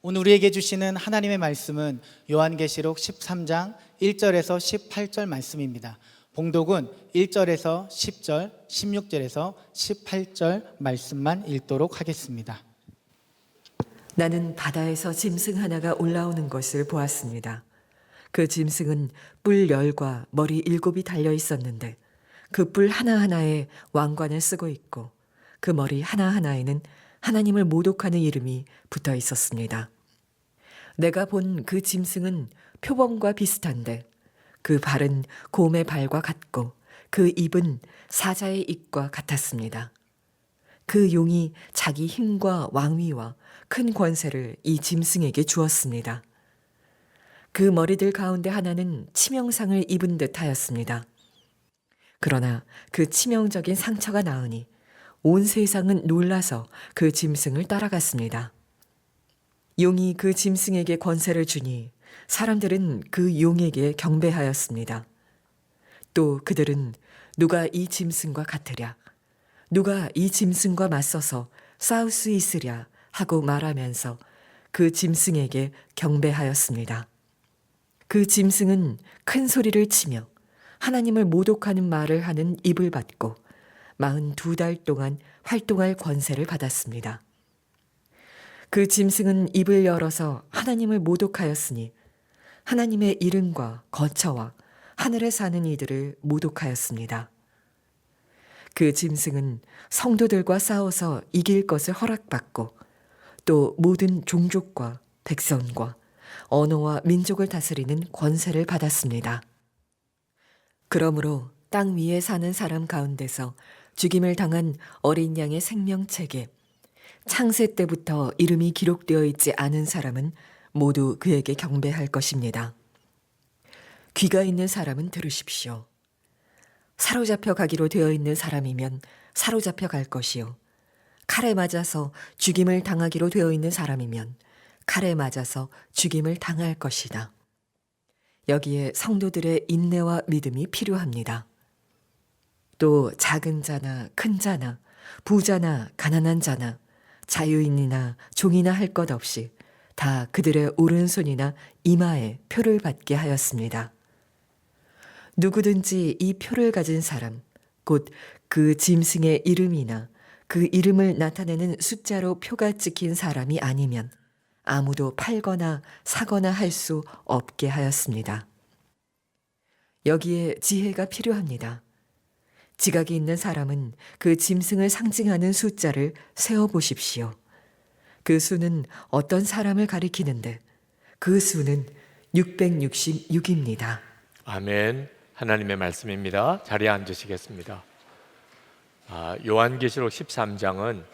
오늘 우리에게 주시는 하나님의 말씀은 요한계시록 13장 1절에서 18절 말씀입니다. 봉독은 1절에서 10절, 16절에서 18절 말씀만 읽도록 하겠습니다. 나는 바다에서 짐승 하나가 올라오는 것을 보았습니다. 그 짐승은 뿔 10과 머리 7이 달려 있었는데 그 뿔 하나하나에 왕관을 쓰고 있고 그 머리 하나하나에는 하나님을 모독하는 이름이 붙어 있었습니다. 내가 본 그 짐승은 표범과 비슷한데 그 발은 곰의 발과 같고 그 입은 사자의 입과 같았습니다. 그 용이 자기 힘과 왕위와 큰 권세를 이 짐승에게 주었습니다. 그 머리들 가운데 하나는 치명상을 입은 듯 하였습니다. 그러나 그 치명적인 상처가 나으니 온 세상은 놀라서 그 짐승을 따라갔습니다. 용이 그 짐승에게 권세를 주니 사람들은 그 용에게 경배하였습니다. 또 그들은 누가 이 짐승과 같으랴, 누가 이 짐승과 맞서서 싸울 수 있으랴 하고 말하면서 그 짐승에게 경배하였습니다. 그 짐승은 큰 소리를 치며 하나님을 모독하는 말을 하는 입을 받고 42달 동안 활동할 권세를 받았습니다. 그 짐승은 입을 열어서 하나님을 모독하였으니 하나님의 이름과 거처와 하늘에 사는 이들을 모독하였습니다. 그 짐승은 성도들과 싸워서 이길 것을 허락받고 또 모든 종족과 백성과 언어와 민족을 다스리는 권세를 받았습니다. 그러므로 땅 위에 사는 사람 가운데서 죽임을 당한 어린 양의 생명책에 창세 때부터 이름이 기록되어 있지 않은 사람은 모두 그에게 경배할 것입니다. 귀가 있는 사람은 들으십시오. 사로잡혀 가기로 되어 있는 사람이면 사로잡혀 갈 것이요. 칼에 맞아서 죽임을 당하기로 되어 있는 사람이면 칼에 맞아서 죽임을 당할 것이다. 여기에 성도들의 인내와 믿음이 필요합니다. 또 작은 자나 큰 자나 부자나 가난한 자나 자유인이나 종이나 할 것 없이 다 그들의 오른손이나 이마에 표를 받게 하였습니다. 누구든지 이 표를 가진 사람, 곧 그 짐승의 이름이나 그 이름을 나타내는 숫자로 표가 찍힌 사람이 아니면 아무도 팔거나 사거나 할 수 없게 하였습니다. 여기에 지혜가 필요합니다. 지각이 있는 사람은 그 짐승을 상징하는 숫자를 세어보십시오. 그 수는 어떤 사람을 가리키는데 그 수는 666입니다. 아멘. 하나님의 말씀입니다. 자리에 앉으시겠습니다. 요한계시록 13장은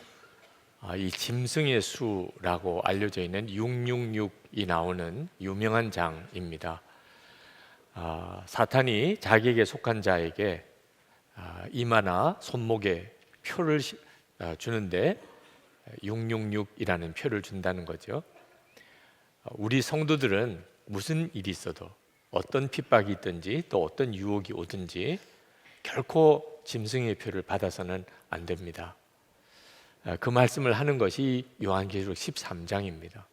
이 짐승의 수라고 알려져 있는 666이 나오는 유명한 장입니다. 사탄이 자기에게 속한 자에게 이마나 손목에 표를 주는데 666이라는 표를 준다는 거죠. 우리 성도들은 무슨 일이 있어도 어떤 핍박이 있든지 또 어떤 유혹이 오든지 결코 짐승의 표를 받아서는 안 됩니다. 그 말씀을 하는 것이 요한계시록 13장입니다.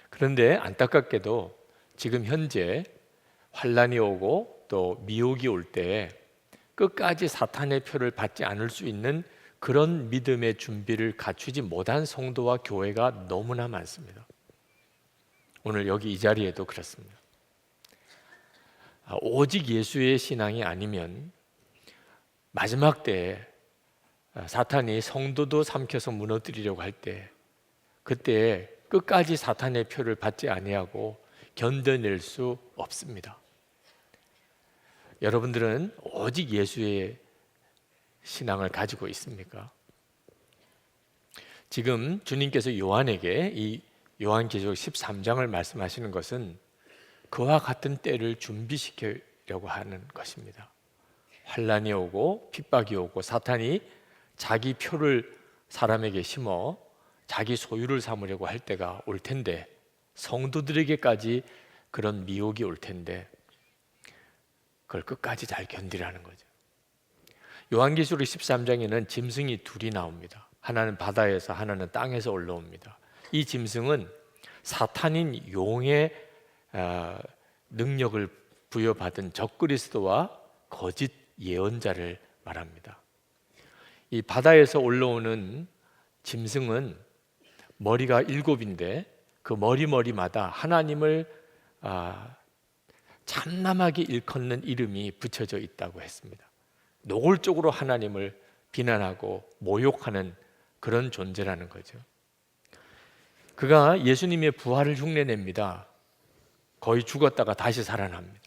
그런데 안타깝게도 지금 현재 환란이 오고 또 미혹이 올 때 끝까지 사탄의 표를 받지 않을 수 있는 그런 믿음의 준비를 갖추지 못한 성도와 교회가 너무나 많습니다. 오늘 여기 이 자리에도 그렇습니다. 오직 예수의 신앙이 아니면 마지막 때에 사탄이 성도도 삼켜서 무너뜨리려고 할 때 그때 끝까지 사탄의 표를 받지 아니하고 견뎌낼 수 없습니다. 여러분들은 오직 예수의 신앙을 가지고 있습니까? 지금 주님께서 요한에게 이 요한계시록 13장을 말씀하시는 것은 그와 같은 때를 준비시키려고 하는 것입니다. 환란이 오고 핍박이 오고 사탄이 자기 표를 사람에게 심어 자기 소유를 삼으려고 할 때가 올 텐데 성도들에게까지 그런 미혹이 올 텐데 그걸 끝까지 잘 견디라는 거죠. 요한계시록 13장에는 짐승이 둘이 나옵니다. 하나는 바다에서 하나는 땅에서 올라옵니다. 이 짐승은 사탄인 용의 능력을 부여받은 적그리스도와 거짓 예언자를 말합니다. 이 바다에서 올라오는 짐승은 머리가 7인데 그 머리마다 하나님을 참남하게 일컫는 이름이 붙여져 있다고 했습니다. 노골적으로 하나님을 비난하고 모욕하는 그런 존재라는 거죠. 그가 예수님의 부활을 흉내냅니다. 거의 죽었다가 다시 살아납니다.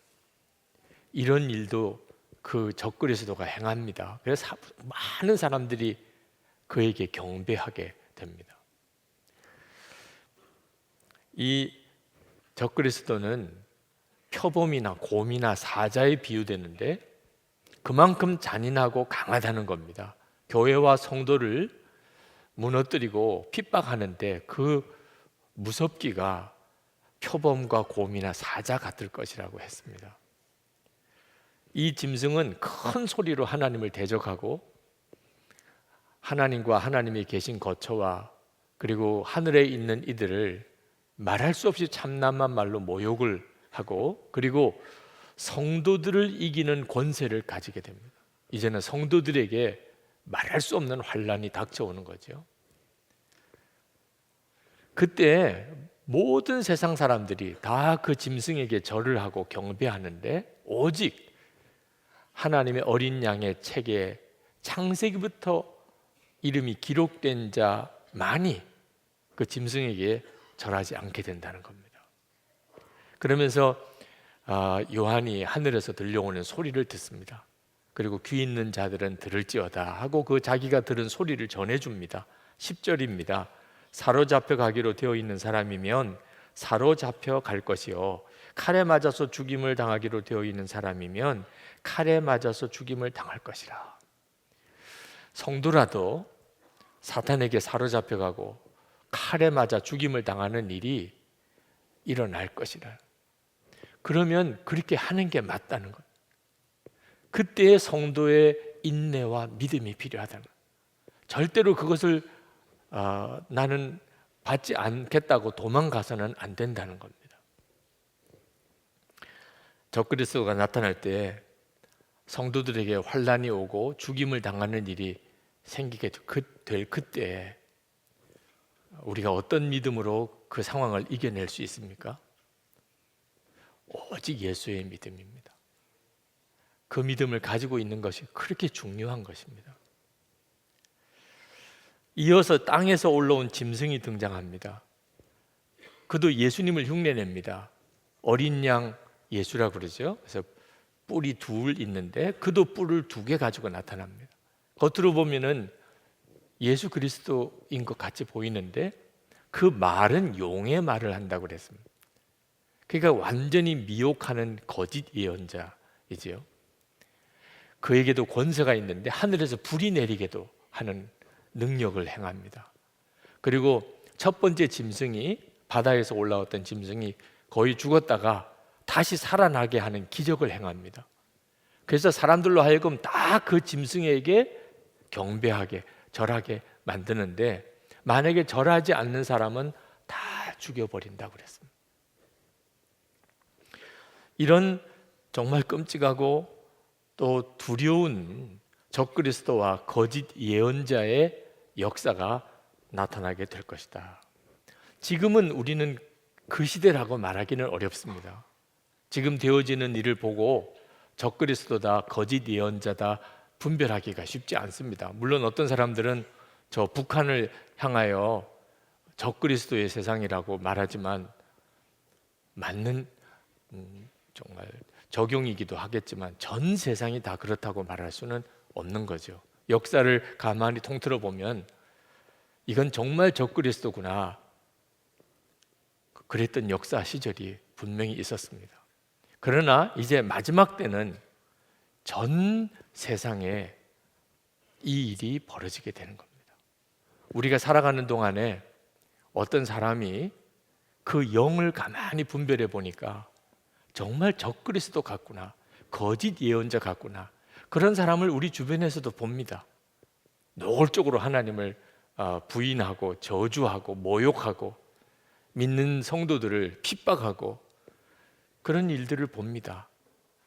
이런 일도 그 적그리스도가 행합니다. 그래서 많은 사람들이 그에게 경배하게 됩니다. 이 적그리스도는 표범이나 곰이나 사자에 비유되는데 그만큼 잔인하고 강하다는 겁니다. 교회와 성도를 무너뜨리고 핍박하는데 그 무섭기가 표범과 곰이나 사자 같을 것이라고 했습니다. 이 짐승은 큰 소리로 하나님을 대적하고 하나님과 하나님이 계신 거처와 그리고 하늘에 있는 이들을 말할 수 없이 참남한 말로 모욕을 하고 그리고 성도들을 이기는 권세를 가지게 됩니다. 이제는 성도들에게 말할 수 없는 환란이 닥쳐오는 거죠. 그때 모든 세상 사람들이 다 그 짐승에게 절을 하고 경배하는데 오직 하나님의 어린 양의 책에 창세기부터 이름이 기록된 자만이 그 짐승에게 절하지 않게 된다는 겁니다. 그러면서 요한이 하늘에서 들려오는 소리를 듣습니다. 그리고 귀 있는 자들은 들을지어다 하고 그 자기가 들은 소리를 전해줍니다. 10절입니다. 사로잡혀 가기로 되어 있는 사람이면 사로잡혀 갈 것이요 칼에 맞아서 죽임을 당하기로 되어 있는 사람이면 칼에 맞아서 죽임을 당할 것이라. 성도라도 사탄에게 사로잡혀 가고 칼에 맞아 죽임을 당하는 일이 일어날 것이라. 그러면 그렇게 하는 게 맞다는 것. 그때의 성도의 인내와 믿음이 필요하다는 것. 절대로 그것을 나는 받지 않겠다고 도망가서는 안 된다는 겁니다. 적그리스도가 나타날 때 성도들에게 환란이 오고 죽임을 당하는 일이 생기게 될 그때 우리가 어떤 믿음으로 그 상황을 이겨낼 수 있습니까? 오직 예수의 믿음입니다. 그 믿음을 가지고 있는 것이 그렇게 중요한 것입니다. 이어서 땅에서 올라온 짐승이 등장합니다. 그도 예수님을 흉내냅니다. 어린 양 예수라고 그러죠. 그래서 뿔이 둘 있는데 그도 뿔을 2개 가지고 나타납니다. 겉으로 보면은 예수 그리스도인 것 같이 보이는데 그 말은 용의 말을 한다고 그랬습니다. 그러니까 완전히 미혹하는 거짓 예언자이지요. 그에게도 권세가 있는데 하늘에서 불이 내리게도 하는 능력을 행합니다. 그리고 첫 번째 짐승이 바다에서 올라왔던 짐승이 거의 죽었다가 다시 살아나게 하는 기적을 행합니다. 그래서 사람들로 하여금 다 그 짐승에게 경배하게 절하게 만드는데 만약에 절하지 않는 사람은 다 죽여버린다고 그랬습니다. 이런 정말 끔찍하고 또 두려운 적그리스도와 거짓 예언자의 역사가 나타나게 될 것이다. 지금은 우리는 그 시대라고 말하기는 어렵습니다. 지금 되어지는 일을 보고 적그리스도다 거짓 예언자다 분별하기가 쉽지 않습니다. 물론 어떤 사람들은 저 북한을 향하여 적그리스도의 세상이라고 말하지만 맞는 정말 적용이기도 하겠지만 전 세상이 다 그렇다고 말할 수는 없는 거죠. 역사를 가만히 통틀어 보면 이건 정말 적그리스도구나 그랬던 역사 시절이 분명히 있었습니다. 그러나 이제 마지막 때는 전 세상에 이 일이 벌어지게 되는 겁니다. 우리가 살아가는 동안에 어떤 사람이 그 영을 가만히 분별해 보니까 정말 적그리스도 같구나, 거짓 예언자 같구나, 그런 사람을 우리 주변에서도 봅니다. 노골적으로 하나님을 부인하고 저주하고 모욕하고 믿는 성도들을 핍박하고 그런 일들을 봅니다.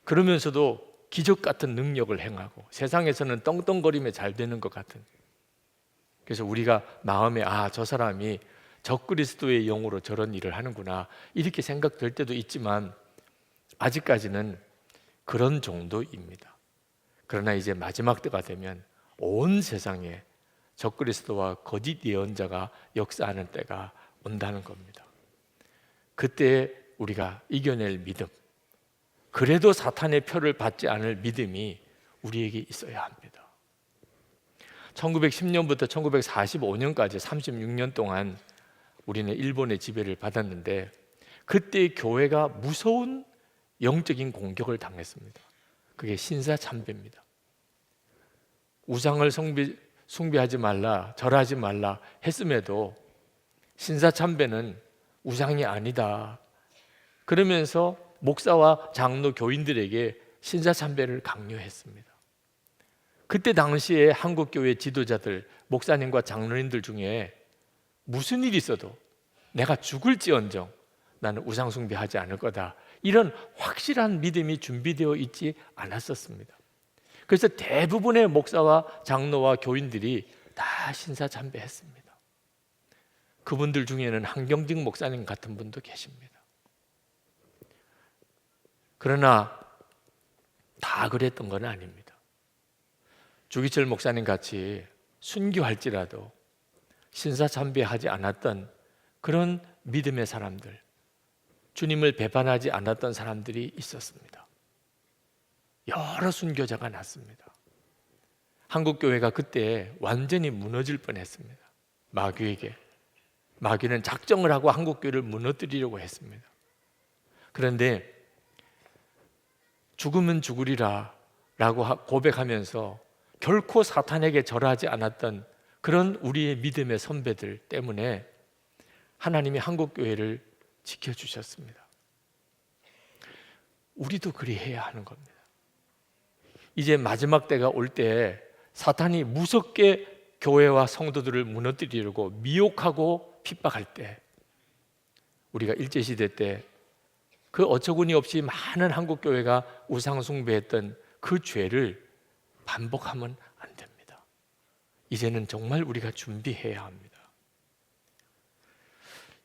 그러면서도 기적 같은 능력을 행하고 세상에서는 떵떵거리며 잘 되는 것 같은. 그래서 우리가 마음에 저 사람이 적그리스도의 영으로 저런 일을 하는구나 이렇게 생각될 때도 있지만 아직까지는 그런 정도입니다. 그러나 이제 마지막 때가 되면 온 세상에 적그리스도와 거짓 예언자가 역사하는 때가 온다는 겁니다. 그때 우리가 이겨낼 믿음, 그래도 사탄의 표를 받지 않을 믿음이 우리에게 있어야 합니다. 1910년부터 1945년까지 36년 동안 우리는 일본의 지배를 받았는데 그때 교회가 무서운 영적인 공격을 당했습니다. 그게 신사참배입니다. 우상을 숭배하지 말라, 절하지 말라 했음에도 신사참배는 우상이 아니다. 그러면서 목사와 장로 교인들에게 신사참배를 강요했습니다. 그때 당시에 한국교회 지도자들, 목사님과 장로님들 중에 무슨 일이 있어도 내가 죽을지언정 나는 우상숭배하지 않을 거다, 이런 확실한 믿음이 준비되어 있지 않았었습니다. 그래서 대부분의 목사와 장로와 교인들이 다 신사참배했습니다. 그분들 중에는 한경직 목사님 같은 분도 계십니다. 그러나 다 그랬던 건 아닙니다. 주기철 목사님 같이 순교할지라도 신사참배하지 않았던 그런 믿음의 사람들, 주님을 배반하지 않았던 사람들이 있었습니다. 여러 순교자가 났습니다. 한국교회가 그때 완전히 무너질 뻔했습니다. 마귀는 작정을 하고 한국교회를 무너뜨리려고 했습니다. 그런데 죽으면 죽으리라 라고 고백하면서 결코 사탄에게 절하지 않았던 그런 우리의 믿음의 선배들 때문에 하나님이 한국교회를 지켜주셨습니다. 우리도 그리해야 하는 겁니다. 이제 마지막 때가 올 때 사탄이 무섭게 교회와 성도들을 무너뜨리려고 미혹하고 핍박할 때, 우리가 일제시대 때 그 어처구니 없이 많은 한국교회가 우상숭배했던 그 죄를 반복하면 안 됩니다. 이제는 정말 우리가 준비해야 합니다.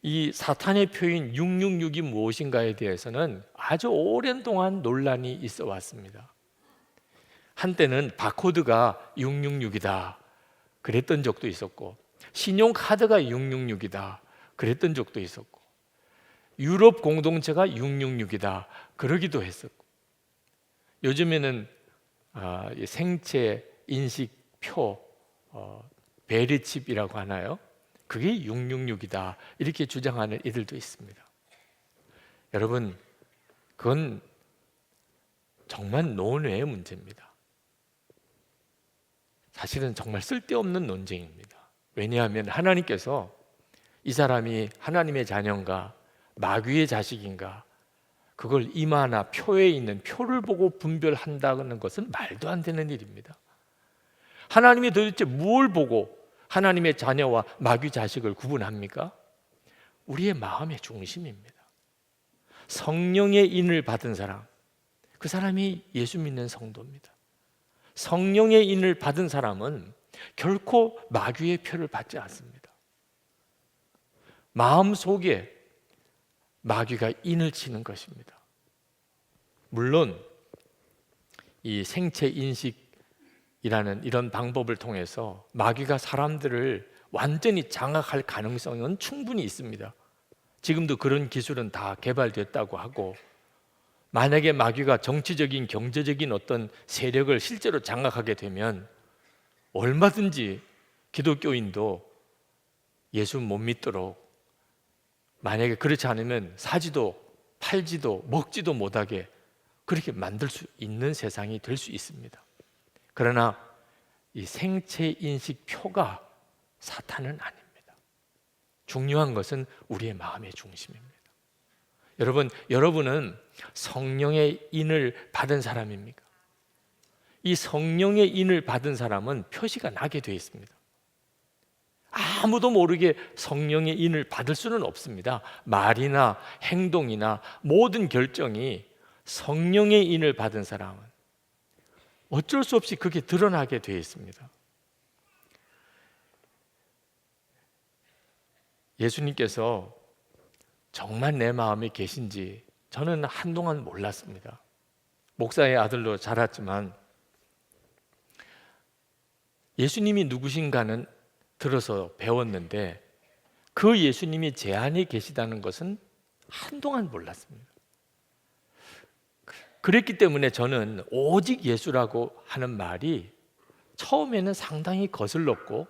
이 사탄의 표인 666이 무엇인가에 대해서는 아주 오랜 동안 논란이 있어 왔습니다. 한때는 바코드가 666이다 그랬던 적도 있었고, 신용카드가 666이다 그랬던 적도 있었고, 유럽 공동체가 666이다 그러기도 했었고, 요즘에는 생체 인식표 베리칩이라고 하나요? 그게 666이다 이렇게 주장하는 이들도 있습니다. 여러분, 그건 정말 논외의 문제입니다. 사실은 정말 쓸데없는 논쟁입니다. 왜냐하면 하나님께서 이 사람이 하나님의 자녀인가 마귀의 자식인가, 그걸 이마나 표에 있는 표를 보고 분별한다는 것은 말도 안 되는 일입니다. 하나님이 도대체 무엇을 보고 하나님의 자녀와 마귀 자식을 구분합니까? 우리의 마음의 중심입니다. 성령의 인을 받은 사람, 그 사람이 예수 믿는 성도입니다. 성령의 인을 받은 사람은 결코 마귀의 표를 받지 않습니다. 마음속에 마귀가 인을 치는 것입니다. 물론 이 생체 인식이라는 이런 방법을 통해서 마귀가 사람들을 완전히 장악할 가능성은 충분히 있습니다. 지금도 그런 기술은 다 개발됐다고 하고, 만약에 마귀가 정치적인 경제적인 어떤 세력을 실제로 장악하게 되면 얼마든지 기독교인도 예수 못 믿도록, 만약에 그렇지 않으면 사지도 팔지도 먹지도 못하게 그렇게 만들 수 있는 세상이 될 수 있습니다. 그러나 이 생체 인식 표가 사탄은 아닙니다. 중요한 것은 우리의 마음의 중심입니다. 여러분은 성령의 인을 받은 사람입니까? 이 성령의 인을 받은 사람은 표시가 나게 되어 있습니다. 아무도 모르게 성령의 인을 받을 수는 없습니다. 말이나 행동이나 모든 결정이 성령의 인을 받은 사람은 어쩔 수 없이 그게 드러나게 되어 있습니다. 예수님께서 정말 내 마음에 계신지 저는 한동안 몰랐습니다. 목사의 아들로 자랐지만 예수님이 누구신가는 들어서 배웠는데 그 예수님이 제 안에 계시다는 것은 한동안 몰랐습니다. 그랬기 때문에 저는 오직 예수라고 하는 말이 처음에는 상당히 거슬렀고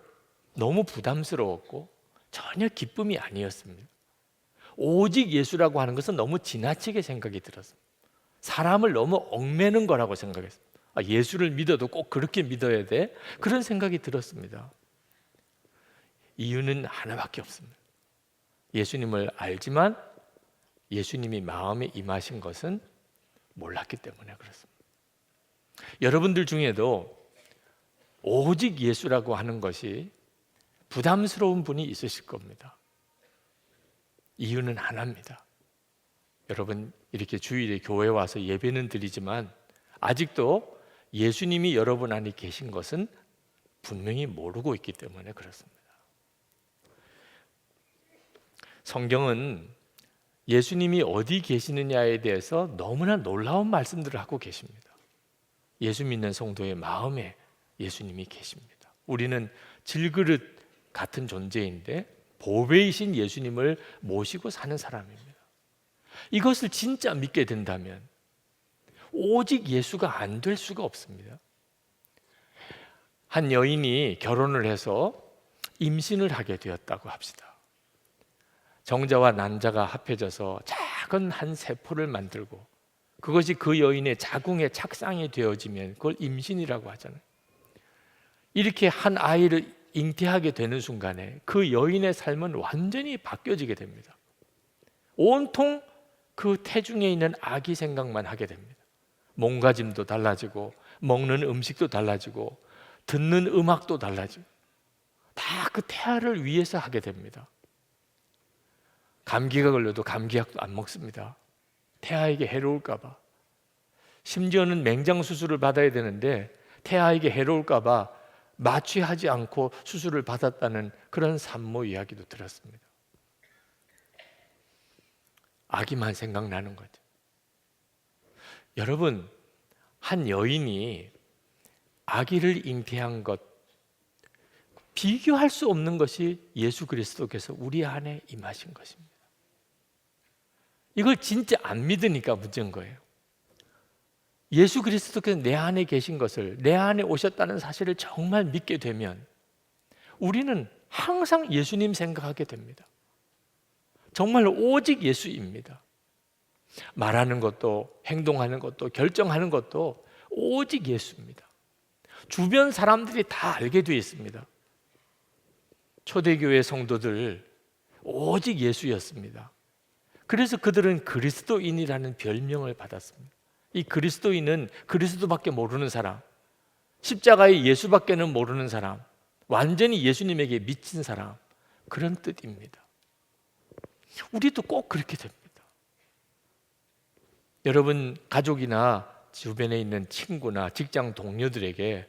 너무 부담스러웠고 전혀 기쁨이 아니었습니다. 오직 예수라고 하는 것은 너무 지나치게 생각이 들었습니다. 사람을 너무 얽매는 거라고 생각했습니다. 예수를 믿어도 꼭 그렇게 믿어야 돼? 그런 생각이 들었습니다. 이유는 하나밖에 없습니다. 예수님을 알지만 예수님이 마음에 임하신 것은 몰랐기 때문에 그렇습니다. 여러분들 중에도 오직 예수라고 하는 것이 부담스러운 분이 있으실 겁니다. 이유는 하나입니다. 여러분 이렇게 주일에 교회에 와서 예배는 드리지만 아직도 예수님이 여러분 안에 계신 것은 분명히 모르고 있기 때문에 그렇습니다. 성경은 예수님이 어디 계시느냐에 대해서 너무나 놀라운 말씀들을 하고 계십니다. 예수 믿는 성도의 마음에 예수님이 계십니다. 우리는 질그릇 같은 존재인데 보배이신 예수님을 모시고 사는 사람입니다. 이것을 진짜 믿게 된다면 오직 예수가 안 될 수가 없습니다. 한 여인이 결혼을 해서 임신을 하게 되었다고 합시다. 정자와 난자가 합해져서 작은 한 세포를 만들고 그것이 그 여인의 자궁에 착상이 되어지면 그걸 임신이라고 하잖아요. 이렇게 한 아이를 잉태하게 되는 순간에 그 여인의 삶은 완전히 바뀌어지게 됩니다. 온통 그 태중에 있는 아기 생각만 하게 됩니다. 몸가짐도 달라지고 먹는 음식도 달라지고 듣는 음악도 달라지고 다 그 태아를 위해서 하게 됩니다. 감기가 걸려도 감기약도 안 먹습니다. 태아에게 해로울까 봐. 심지어는 맹장 수술을 받아야 되는데 태아에게 해로울까 봐 마취하지 않고 수술을 받았다는 그런 산모 이야기도 들었습니다. 아기만 생각나는 거죠. 여러분, 한 여인이 아기를 잉태한 것 비교할 수 없는 것이 예수 그리스도께서 우리 안에 임하신 것입니다. 이걸 진짜 안 믿으니까 문제인 거예요. 예수 그리스도께서 내 안에 계신 것을, 내 안에 오셨다는 사실을 정말 믿게 되면 우리는 항상 예수님 생각하게 됩니다. 정말 오직 예수입니다. 말하는 것도 행동하는 것도 결정하는 것도 오직 예수입니다. 주변 사람들이 다 알게 되어 있습니다. 초대교회 성도들 오직 예수였습니다. 그래서 그들은 그리스도인이라는 별명을 받았습니다. 이 그리스도인은 그리스도밖에 모르는 사람, 십자가의 예수밖에는 모르는 사람, 완전히 예수님에게 미친 사람, 그런 뜻입니다. 우리도 꼭 그렇게 됩니다. 여러분 가족이나 주변에 있는 친구나 직장 동료들에게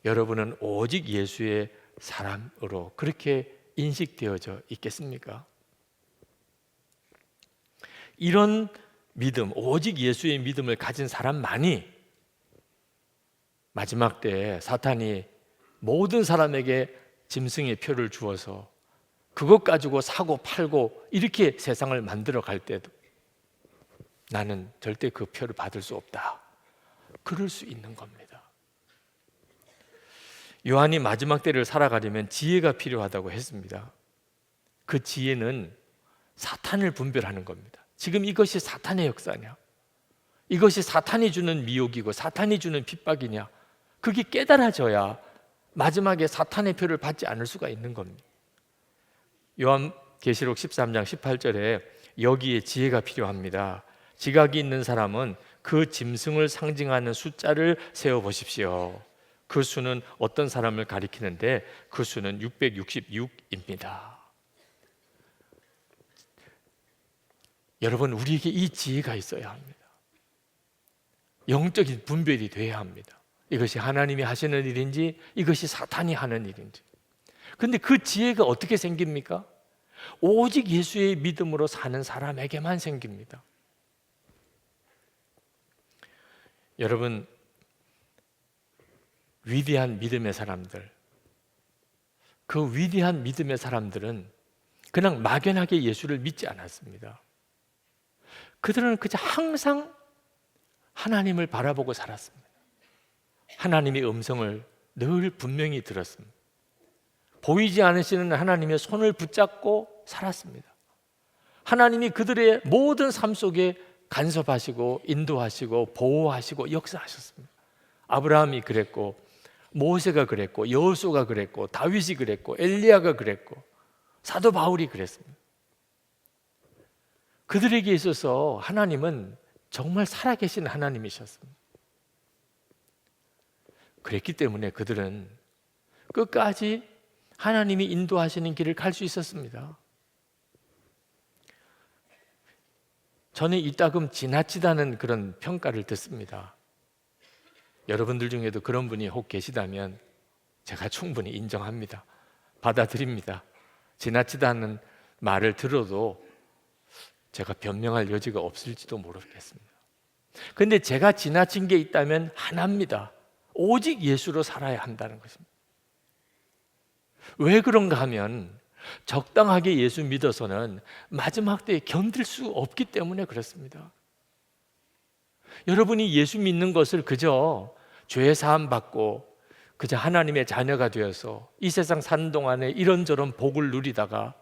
여러분은 오직 예수의 사람으로 그렇게 인식되어져 있겠습니까? 이런 믿음, 오직 예수의 믿음을 가진 사람만이 마지막 때에 사탄이 모든 사람에게 짐승의 표를 주어서 그것 가지고 사고 팔고 이렇게 세상을 만들어 갈 때도 나는 절대 그 표를 받을 수 없다. 그럴 수 있는 겁니다. 요한이 마지막 때를 살아가려면 지혜가 필요하다고 했습니다. 그 지혜는 사탄을 분별하는 겁니다. 지금 이것이 사탄의 역사냐? 이것이 사탄이 주는 미혹이고 사탄이 주는 핍박이냐? 그게 깨달아져야 마지막에 사탄의 표를 받지 않을 수가 있는 겁니다. 요한계시록 13장 18절에 여기에 지혜가 필요합니다. 지각이 있는 사람은 그 짐승을 상징하는 숫자를 세어보십시오. 그 수는 어떤 사람을 가리키는데 그 수는 666입니다. 여러분, 우리에게 이 지혜가 있어야 합니다. 영적인 분별이 돼야 합니다. 이것이 하나님이 하시는 일인지 이것이 사탄이 하는 일인지. 그런데 그 지혜가 어떻게 생깁니까? 오직 예수의 믿음으로 사는 사람에게만 생깁니다. 여러분, 위대한 믿음의 사람들, 그 위대한 믿음의 사람들은 그냥 막연하게 예수를 믿지 않았습니다. 그들은 그저 항상 하나님을 바라보고 살았습니다. 하나님의 음성을 늘 분명히 들었습니다. 보이지 않으시는 하나님의 손을 붙잡고 살았습니다. 하나님이 그들의 모든 삶 속에 간섭하시고 인도하시고 보호하시고 역사하셨습니다. 아브라함이 그랬고, 모세가 그랬고, 여호수아가 그랬고, 다윗이 그랬고, 엘리야가 그랬고, 사도 바울이 그랬습니다. 그들에게 있어서 하나님은 정말 살아계신 하나님이셨습니다. 그랬기 때문에 그들은 끝까지 하나님이 인도하시는 길을 갈 수 있었습니다. 저는 이따금 지나치다는 그런 평가를 듣습니다. 여러분들 중에도 그런 분이 혹 계시다면 제가 충분히 인정합니다. 받아들입니다. 지나치다는 말을 들어도 제가 변명할 여지가 없을지도 모르겠습니다. 그런데 제가 지나친 게 있다면 하나입니다. 오직 예수로 살아야 한다는 것입니다. 왜 그런가 하면 적당하게 예수 믿어서는 마지막 때에 견딜 수 없기 때문에 그렇습니다. 여러분이 예수 믿는 것을 그저 죄 사함 받고 그저 하나님의 자녀가 되어서 이 세상 사는 동안에 이런저런 복을 누리다가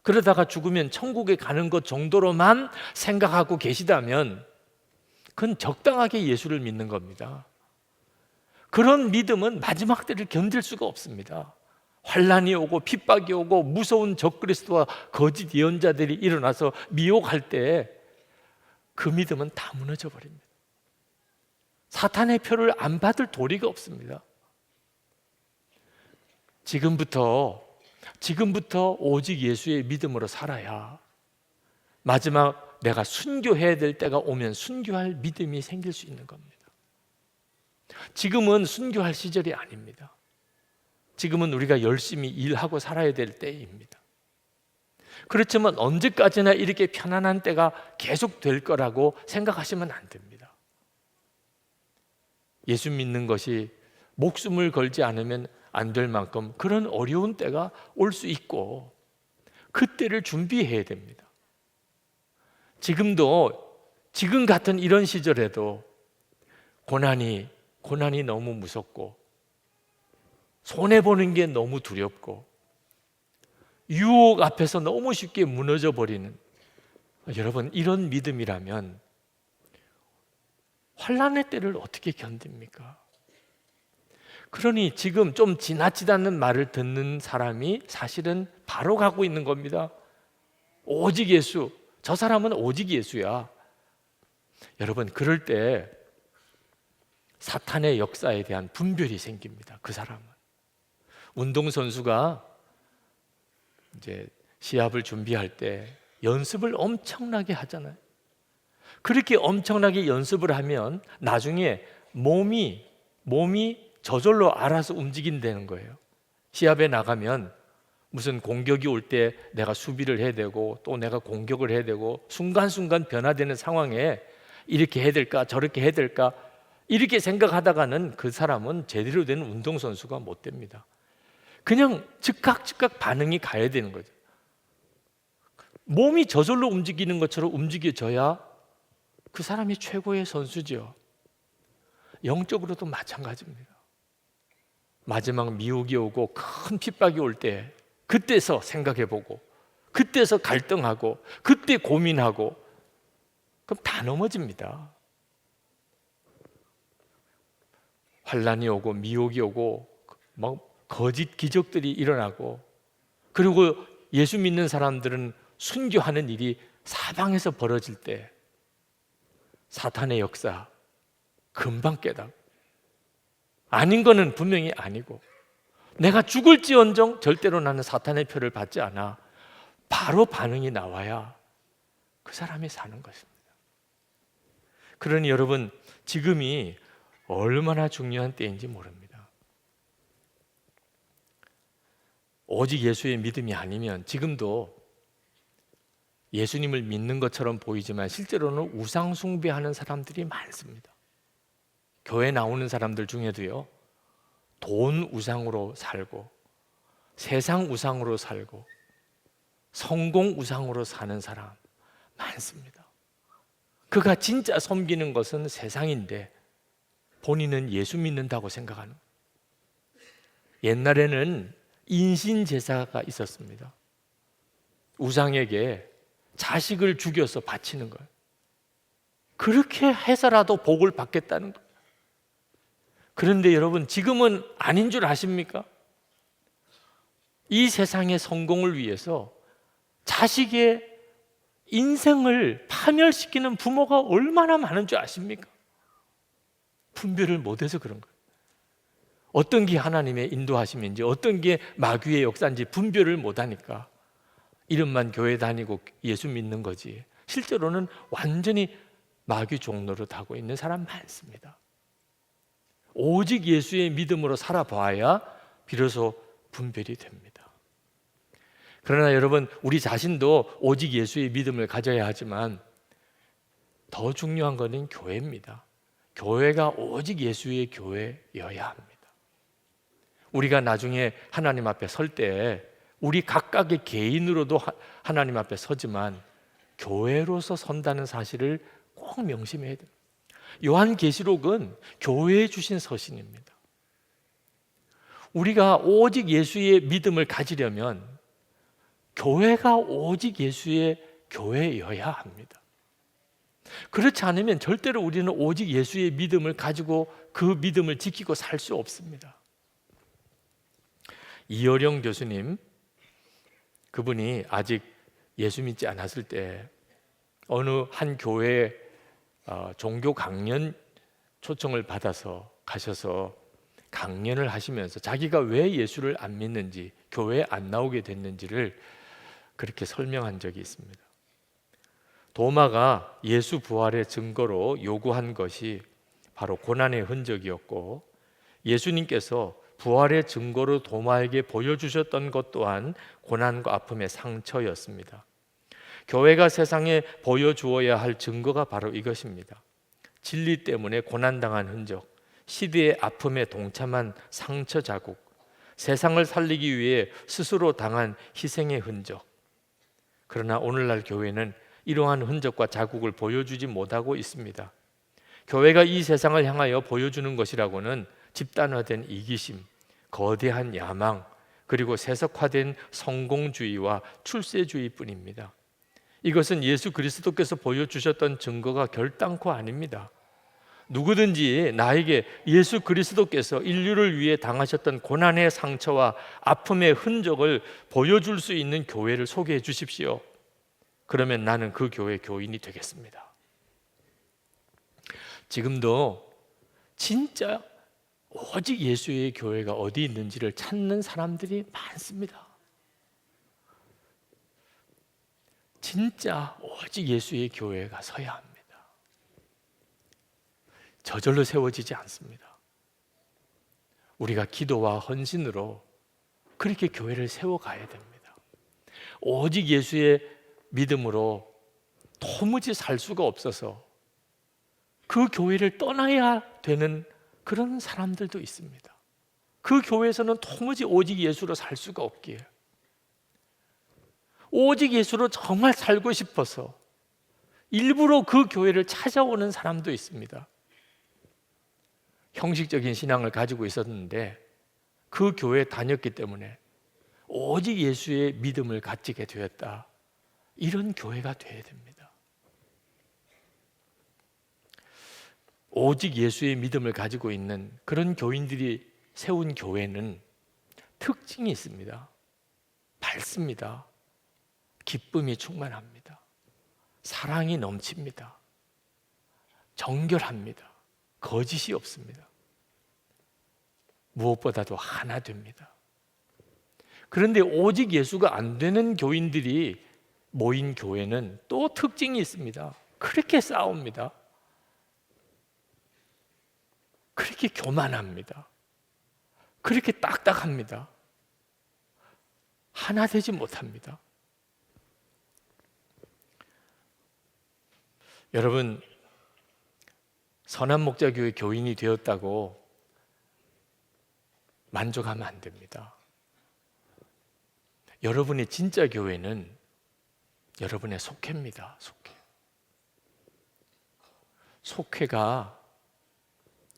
그러다가 죽으면 천국에 가는 것 정도로만 생각하고 계시다면 그건 적당하게 예수를 믿는 겁니다. 그런 믿음은 마지막 때를 견딜 수가 없습니다. 환난이 오고 핍박이 오고 무서운 적그리스도와 거짓 예언자들이 일어나서 미혹할 때 그 믿음은 다 무너져 버립니다. 사탄의 표를 안 받을 도리가 없습니다. 지금부터 오직 예수의 믿음으로 살아야 마지막 내가 순교해야 될 때가 오면 순교할 믿음이 생길 수 있는 겁니다. 지금은 순교할 시절이 아닙니다. 지금은 우리가 열심히 일하고 살아야 될 때입니다. 그렇지만 언제까지나 이렇게 편안한 때가 계속 될 거라고 생각하시면 안 됩니다. 예수 믿는 것이 목숨을 걸지 않으면 안 될 만큼 그런 어려운 때가 올 수 있고 그때를 준비해야 됩니다. 지금 같은 이런 시절에도 고난이 너무 무섭고 손해보는 게 너무 두렵고 유혹 앞에서 너무 쉽게 무너져 버리는, 여러분, 이런 믿음이라면 환난의 때를 어떻게 견딥니까? 그러니 지금 좀 지나치다는 말을 듣는 사람이 사실은 바로 가고 있는 겁니다. 오직 예수, 저 사람은 오직 예수야. 여러분, 그럴 때 사탄의 역사에 대한 분별이 생깁니다. 그 사람은. 운동선수가 이제 시합을 준비할 때 연습을 엄청나게 하잖아요. 그렇게 엄청나게 연습을 하면 나중에 몸이 저절로 알아서 움직인다는 거예요. 시합에 나가면 무슨 공격이 올 때 내가 수비를 해야 되고 또 내가 공격을 해야 되고 순간순간 변화되는 상황에 이렇게 해야 될까 저렇게 해야 될까 이렇게 생각하다가는 그 사람은 제대로 된 운동선수가 못 됩니다. 그냥 즉각 반응이 가야 되는 거죠. 몸이 저절로 움직이는 것처럼 움직여져야 그 사람이 최고의 선수죠. 영적으로도 마찬가지입니다. 마지막 미혹이 오고 큰 핍박이 올 때 그때서 생각해보고 그때서 갈등하고 그때 고민하고 그럼 다 넘어집니다. 환난이 오고 미혹이 오고 막 거짓 기적들이 일어나고 그리고 예수 믿는 사람들은 순교하는 일이 사방에서 벌어질 때 사탄의 역사 금방 깨닫고 아닌 거는 분명히 아니고, 내가 죽을지언정 절대로 나는 사탄의 표를 받지 않아. 바로 반응이 나와야 그 사람이 사는 것입니다. 그러니 여러분, 지금이 얼마나 중요한 때인지 모릅니다. 오직 예수의 믿음이 아니면 지금도 예수님을 믿는 것처럼 보이지만 실제로는 우상 숭배하는 사람들이 많습니다. 교회 나오는 사람들 중에도요, 돈 우상으로 살고, 세상 우상으로 살고, 성공 우상으로 사는 사람 많습니다. 그가 진짜 섬기는 것은 세상인데 본인은 예수 믿는다고 생각하는 거예요. 옛날에는 인신제사가 있었습니다. 우상에게 자식을 죽여서 바치는 거예요. 그렇게 해서라도 복을 받겠다는 거예요. 그런데 여러분, 지금은 아닌 줄 아십니까? 이 세상의 성공을 위해서 자식의 인생을 파멸시키는 부모가 얼마나 많은 줄 아십니까? 분별을 못해서 그런 거예요. 어떤 게 하나님의 인도하심인지 어떤 게 마귀의 역사인지 분별을 못하니까 이름만 교회 다니고 예수 믿는 거지, 실제로는 완전히 마귀 종로를 타고 있는 사람 많습니다. 오직 예수의 믿음으로 살아봐야 비로소 분별이 됩니다. 그러나 여러분, 우리 자신도 오직 예수의 믿음을 가져야 하지만 더 중요한 것은 교회입니다. 교회가 오직 예수의 교회여야 합니다. 우리가 나중에 하나님 앞에 설 때 우리 각각의 개인으로도 하나님 앞에 서지만 교회로서 선다는 사실을 꼭 명심해야 됩니다. 요한계시록은 교회에 주신 서신입니다. 우리가 오직 예수의 믿음을 가지려면 교회가 오직 예수의 교회여야 합니다. 그렇지 않으면 절대로 우리는 오직 예수의 믿음을 가지고 그 믿음을 지키고 살 수 없습니다. 이어령 교수님, 그분이 아직 예수 믿지 않았을 때 어느 한 교회에 종교 강연 초청을 받아서 가셔서 강연을 하시면서 자기가 왜 예수를 안 믿는지, 교회에 안 나오게 됐는지를 그렇게 설명한 적이 있습니다. 도마가 예수 부활의 증거로 요구한 것이 바로 고난의 흔적이었고, 예수님께서 부활의 증거로 도마에게 보여주셨던 것 또한 고난과 아픔의 상처였습니다. 교회가 세상에 보여주어야 할 증거가 바로 이것입니다. 진리 때문에 고난당한 흔적, 시대의 아픔에 동참한 상처 자국, 세상을 살리기 위해 스스로 당한 희생의 흔적. 그러나 오늘날 교회는 이러한 흔적과 자국을 보여주지 못하고 있습니다. 교회가 이 세상을 향하여 보여주는 것이라고는 집단화된 이기심, 거대한 야망, 그리고 세속화된 성공주의와 출세주의뿐입니다. 이것은 예수 그리스도께서 보여주셨던 증거가 결단코 아닙니다. 누구든지 나에게 예수 그리스도께서 인류를 위해 당하셨던 고난의 상처와 아픔의 흔적을 보여줄 수 있는 교회를 소개해 주십시오. 그러면 나는 그 교회 교인이 되겠습니다. 지금도 진짜 오직 예수의 교회가 어디 있는지를 찾는 사람들이 많습니다. 진짜 오직 예수의 교회가 서야 합니다. 저절로 세워지지 않습니다. 우리가 기도와 헌신으로 그렇게 교회를 세워가야 됩니다. 오직 예수의 믿음으로 도무지 살 수가 없어서 그 교회를 떠나야 되는 그런 사람들도 있습니다. 그 교회에서는 도무지 오직 예수로 살 수가 없기에 오직 예수로 정말 살고 싶어서 일부러 그 교회를 찾아오는 사람도 있습니다. 형식적인 신앙을 가지고 있었는데 그 교회에 다녔기 때문에 오직 예수의 믿음을 가지게 되었다. 이런 교회가 되어야 됩니다. 오직 예수의 믿음을 가지고 있는 그런 교인들이 세운 교회는 특징이 있습니다. 밝습니다. 기쁨이 충만합니다. 사랑이 넘칩니다. 정결합니다. 거짓이 없습니다. 무엇보다도 하나 됩니다. 그런데 오직 예수가 안 되는 교인들이 모인 교회는 또 특징이 있습니다. 그렇게 싸웁니다. 그렇게 교만합니다. 그렇게 딱딱합니다. 하나 되지 못합니다. 여러분, 선한목자교회 교인이 되었다고 만족하면 안 됩니다. 여러분의 진짜 교회는 여러분의 속회입니다. 속회가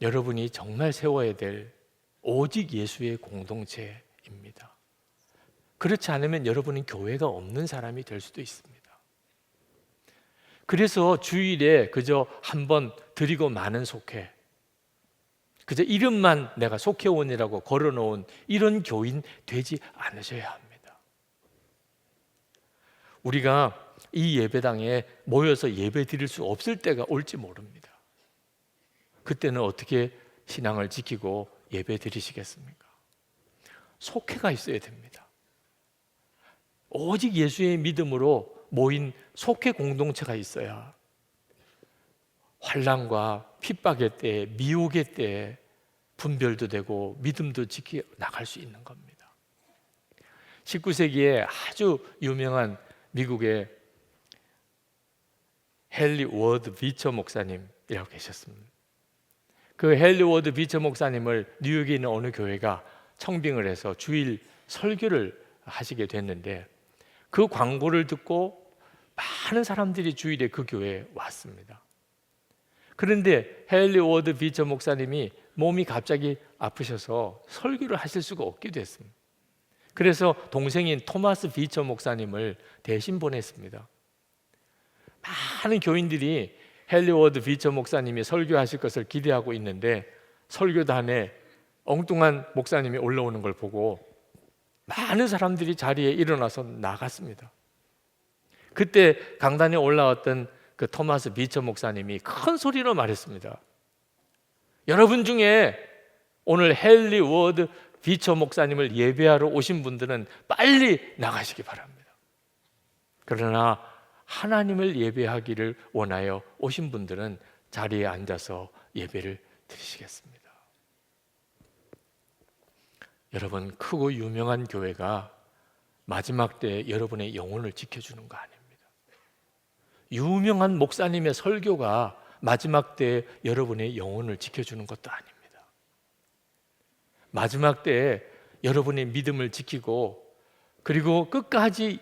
여러분이 정말 세워야 될 오직 예수의 공동체입니다. 그렇지 않으면 여러분은 교회가 없는 사람이 될 수도 있습니다. 그래서 주일에 그저 한번 드리고 마는 속회, 그저 이름만 내가 속회원이라고 걸어놓은 이런 교인 되지 않으셔야 합니다. 우리가 이 예배당에 모여서 예배 드릴 수 없을 때가 올지 모릅니다. 그때는 어떻게 신앙을 지키고 예배 드리시겠습니까? 속회가 있어야 됩니다. 오직 예수의 믿음으로 모인 속회 공동체가 있어야 환난과 핍박의 때에, 미혹의 때에 분별도 되고 믿음도 지켜 나갈 수 있는 겁니다. 19세기에 아주 유명한 미국의 헨리 워드 비처 목사님이라고 계셨습니다. 그 헨리 워드 비처 목사님을 뉴욕에 있는 어느 교회가 청빙을 해서 주일 설교를 하시게 됐는데, 그 광고를 듣고 많은 사람들이 주일에 그 교회에 왔습니다. 그런데 헨리 워드 비처 목사님이 몸이 갑자기 아프셔서 설교를 하실 수가 없게 됐습니다. 그래서 동생인 토마스 비처 목사님을 대신 보냈습니다. 많은 교인들이 헨리 워드 비처 목사님이 설교하실 것을 기대하고 있는데, 설교단에 엉뚱한 목사님이 올라오는 걸 보고 많은 사람들이 자리에 일어나서 나갔습니다. 그때 강단에 올라왔던 그 토마스 비처 목사님이 큰 소리로 말했습니다. 여러분 중에 오늘 헨리 워드 비처 목사님을 예배하러 오신 분들은 빨리 나가시기 바랍니다. 그러나 하나님을 예배하기를 원하여 오신 분들은 자리에 앉아서 예배를 드리시겠습니다. 여러분, 크고 유명한 교회가 마지막 때에 여러분의 영혼을 지켜주는 거 아닙니다. 유명한 목사님의 설교가 마지막 때에 여러분의 영혼을 지켜주는 것도 아닙니다. 마지막 때에 여러분의 믿음을 지키고 그리고 끝까지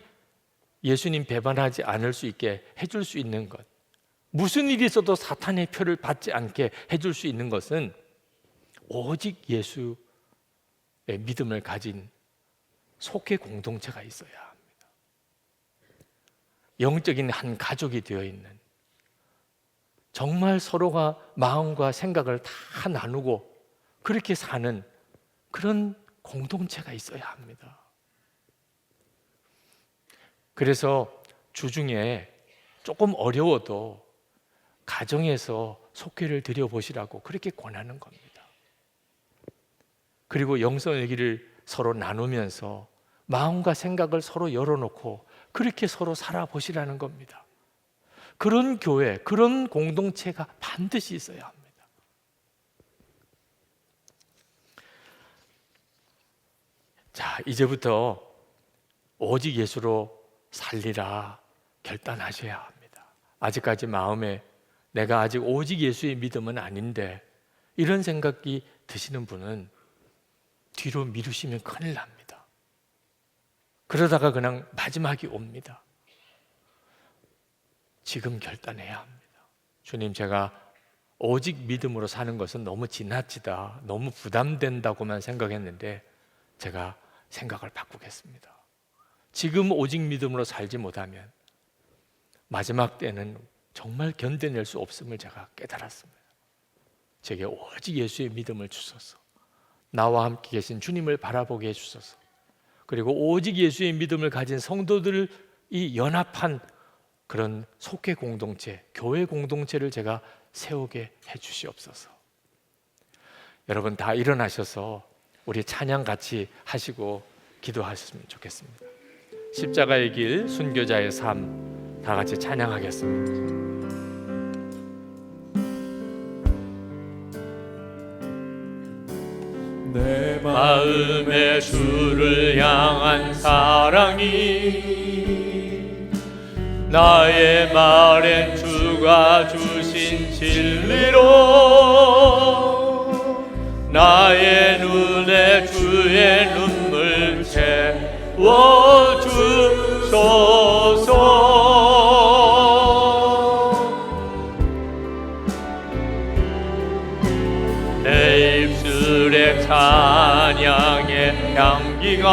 예수님 배반하지 않을 수 있게 해줄 수 있는 것, 무슨 일이 있어도 사탄의 표를 받지 않게 해줄 수 있는 것은 오직 예수의 믿음을 가진 속회 공동체가 있어야 합니다. 영적인 한 가족이 되어 있는, 정말 서로가 마음과 생각을 다 나누고 그렇게 사는 그런 공동체가 있어야 합니다. 그래서 주중에 조금 어려워도 가정에서 속회를 드려보시라고 그렇게 권하는 겁니다. 그리고 영성의 길을 서로 나누면서 마음과 생각을 서로 열어놓고 그렇게 서로 살아보시라는 겁니다. 그런 교회, 그런 공동체가 반드시 있어야 합니다. 자, 이제부터 오직 예수로 살리라 결단하셔야 합니다. 아직까지 마음에 내가 아직 오직 예수의 믿음은 아닌데 이런 생각이 드시는 분은 뒤로 미루시면 큰일 납니다. 그러다가 그냥 마지막이 옵니다. 지금 결단해야 합니다. 주님, 제가 오직 믿음으로 사는 것은 너무 지나치다, 너무 부담된다고만 생각했는데 제가 생각을 바꾸겠습니다. 지금 오직 믿음으로 살지 못하면 마지막 때는 정말 견뎌낼 수 없음을 제가 깨달았습니다. 제게 오직 예수의 믿음을 주소서. 나와 함께 계신 주님을 바라보게 해주소서. 그리고 오직 예수의 믿음을 가진 성도들이 연합한 그런 속회 공동체, 교회 공동체를 제가 세우게 해주시옵소서. 여러분 다 일어나셔서 우리 찬양 같이 하시고 기도하셨으면 좋겠습니다. 십자가의 길, 순교자의 삶, 다 같이 찬양하겠습니다. 내 마음에 주를 향한 사랑이 나의 말엔 주가 주신 진리로 나의 눈에 주의 눈물 채워주소서. 내 입술에 찬양의 향기가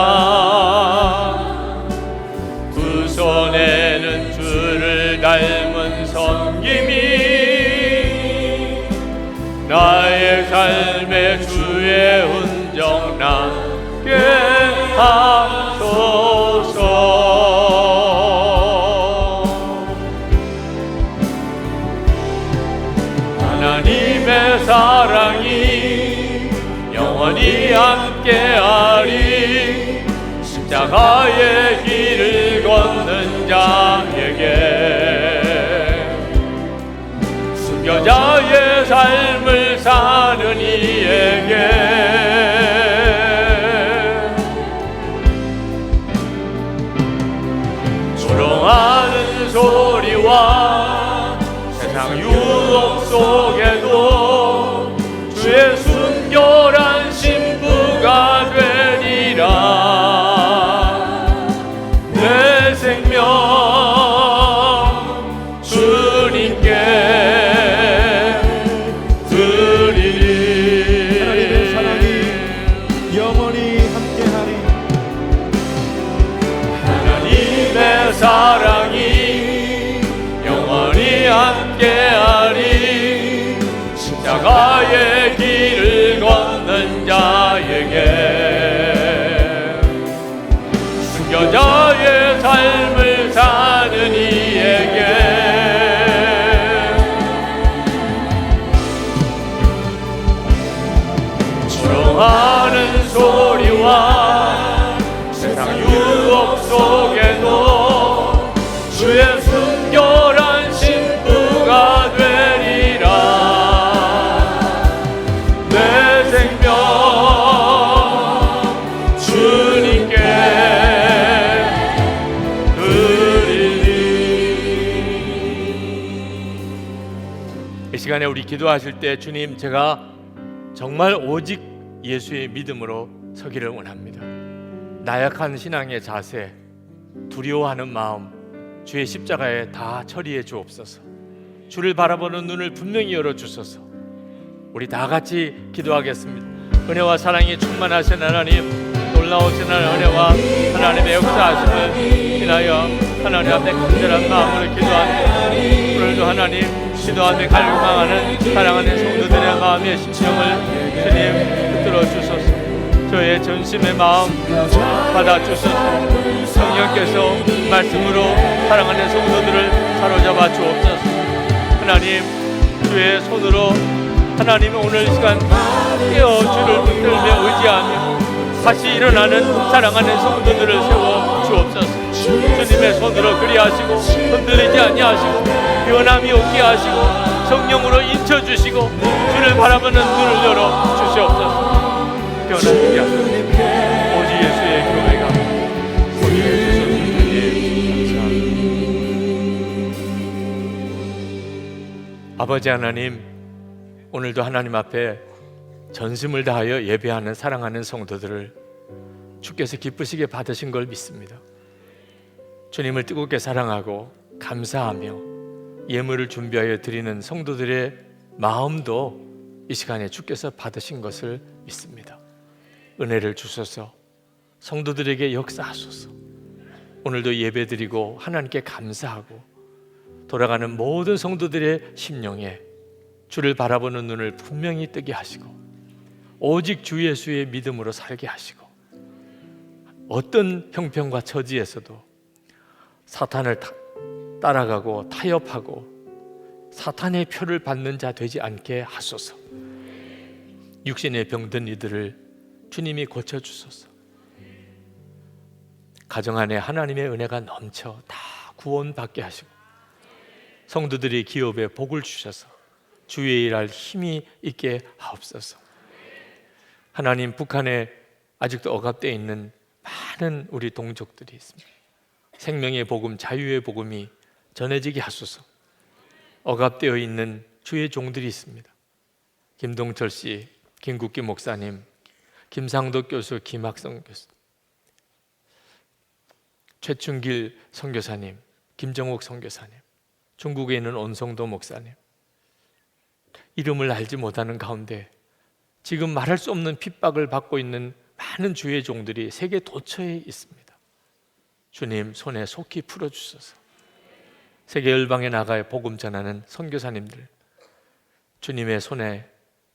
두 손에는 주를 닮은 섬김이 나의 삶에 주의 흔적 남게 하소서. 하나님의 사랑이 영원히 함께하리. 십자가의 길을 걷는 자에게 순교자의 삶을 사는 이에게 조롱하는 소리와 세상 유혹 속에도 주의 순결한 신부가 되리라. 내 생명 주님께 드리리. 하나님의 사랑이 영원히 함께하리. 하나님의 사랑이 영원히 함께하리. 십자가의 길을 걷는 자에게 순교자의 삶을 사는 이에게 조롱하는 소리와 세상 유혹 속에도 주의 순결한 신부가 되리라. 내 생명 주님께 드리리. 이 시간에 우리 기도하실 때 주님, 제가 정말 오직 예수의 믿음으로 서기를 원합니다. 나약한 신앙의 자세, 두려워하는 마음 주의 십자가에 다 처리해 주옵소서. 주를 바라보는 눈을 분명히 열어주소서. 우리 다 같이 기도하겠습니다. 은혜와 사랑이 충만하신 하나님, 놀라우신 은혜와 하나님의 역사하심을 인하여 하나님 앞에 간절한 마음으로 기도합니다. 오늘도 하나님 기도하며 갈망하는 사랑하는 성도들의 마음의 심령을 주님 붙들어 주소서. 저의 전심의 마음 받아주소서. 성령께서 말씀으로 사랑하는 성도들을 사로잡아 주옵소서. 하나님, 주의 손으로 하나님 오늘 시간 깨어 주를 붙들며 의지하며 다시 일어나는 사랑하는 성도들을 세워 주옵소서. 주님의 손으로 그리하시고 흔들리지 아니하시고 변함이 없게 하시고 성령으로 인쳐주시고 주를 바라보는 눈을 열어 주시옵소서. 변함이 하소서. 오직 예수의 교회가 소리해 주소서. 감사합니다. 아버지 하나님, 오늘도 하나님 앞에 전심을 다하여 예배하는 사랑하는 성도들을 주께서 기쁘시게 받으신 걸 믿습니다. 주님을 뜨겁게 사랑하고 감사하며 예물을 준비하여 드리는 성도들의 마음도 이 시간에 주께서 받으신 것을 믿습니다. 은혜를 주소서. 성도들에게 역사하소서. 오늘도 예배드리고 하나님께 감사하고 돌아가는 모든 성도들의 심령에 주를 바라보는 눈을 분명히 뜨게 하시고 오직 주 예수의 믿음으로 살게 하시고 어떤 형편과 처지에서도 사탄을 따라가고 타협하고 사탄의 표를 받는 자 되지 않게 하소서. 육신에 병든 이들을 주님이 고쳐주소서. 가정 안에 하나님의 은혜가 넘쳐 다 구원받게 하시고 성도들이 기업에 복을 주셔서 주의 일할 힘이 있게 하옵소서. 하나님, 북한에 아직도 억압되어 있는 많은 우리 동족들이 있습니다. 생명의 복음, 자유의 복음이 전해지게 하소서. 억압되어 있는 주의 종들이 있습니다. 김동철 씨, 김국기 목사님, 김상덕 교수, 김학성 교수, 최춘길 선교사님, 김정옥 선교사님, 중국에 있는 온성도 목사님, 이름을 알지 못하는 가운데 지금 말할 수 없는 핍박을 받고 있는 많은 주의 종들이 세계 도처에 있습니다. 주님 손에 속히 풀어주소서. 세계 열방에 나가 복음 전하는 선교사님들, 주님의 손에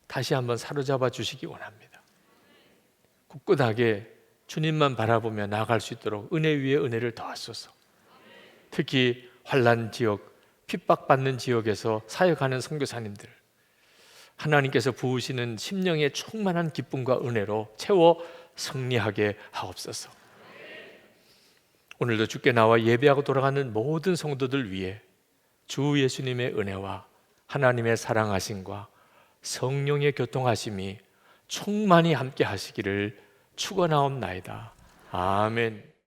다시 한번 사로잡아 주시기 원합니다. 굳굳하게 주님만 바라보며 나아갈 수 있도록 은혜 위에 은혜를 더하소서. 특히 환난 지역, 핍박받는 지역에서 사역하는 선교사님들, 하나님께서 부으시는 심령의 충만한 기쁨과 은혜로 채워 승리하게 하옵소서. 오늘도 주께 나와 예배하고 돌아가는 모든 성도들 위해 주 예수님의 은혜와 하나님의 사랑하심과 성령의 교통하심이 충만히 함께 하시기를 축원하옵나이다. 아멘.